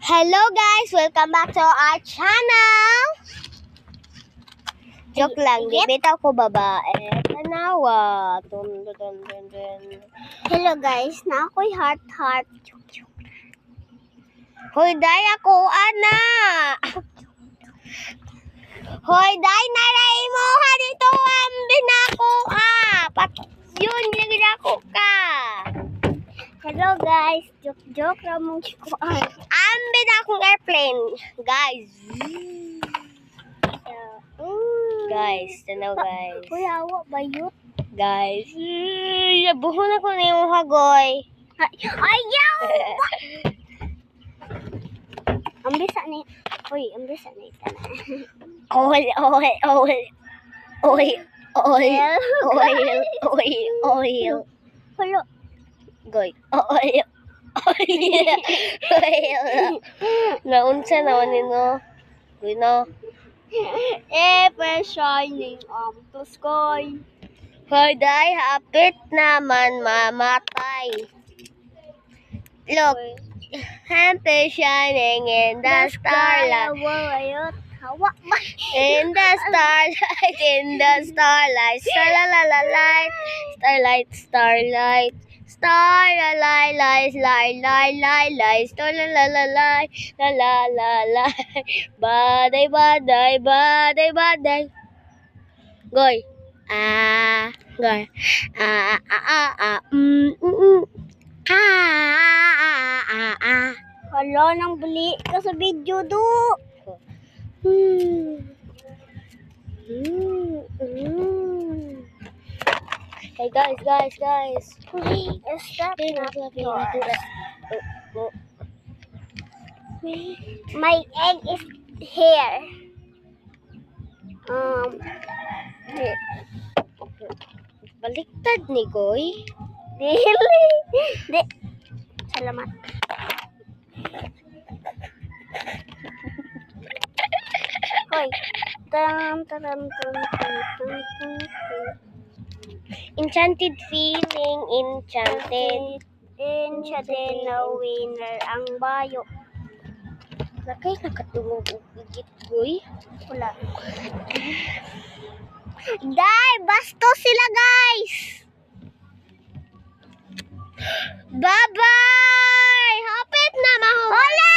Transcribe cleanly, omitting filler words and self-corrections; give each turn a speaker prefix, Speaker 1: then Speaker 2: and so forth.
Speaker 1: Hello guys! Welcome back to our channel! Joke lang, di bitaw ko babae. Tanawa. Dun, dun, dun, dun, dun.
Speaker 2: Hello guys, na ako'y heart.
Speaker 1: Hoy, day ako, ana! Hoy, day, naray mo ha dito ang binako Pat yun, ginako ka.
Speaker 2: Hello guys, joke ramong chikuan.
Speaker 1: Ang binakong airplane. Guys. Guys, tanaw guys.
Speaker 2: Uy, awa bayot.
Speaker 1: Guys. Buhon ako na yung hagoy.
Speaker 2: Ayaw! Ambisa ni. Uy, ambisa ni.
Speaker 1: Oil.
Speaker 2: Hello.
Speaker 1: Goy. Oil. Naunsa naman nino. Goy na.
Speaker 2: Ever shining to sky.
Speaker 1: Hoy, day, hapit naman mamatay. Look. Happy shining in the starlight.
Speaker 2: Hawa ba?
Speaker 1: In the starlight. Starlight. Baday. Goy. Goy.
Speaker 2: Hala, nang bali ka sa video do.
Speaker 1: Hey guys.
Speaker 2: Stop not yours. My egg is here.
Speaker 1: Baliktad ni Goy.
Speaker 2: Dili. Di. Salamat. Hoy. Tam.
Speaker 1: Enchanted feeling, enchanted.
Speaker 2: Enchanted na winner ang bayo.
Speaker 1: Nakay nakatulog og igit Goy.
Speaker 2: Wala. Dai, basto sila guys.
Speaker 1: Bye-bye! Hapit na mahuhuli.
Speaker 2: Hola!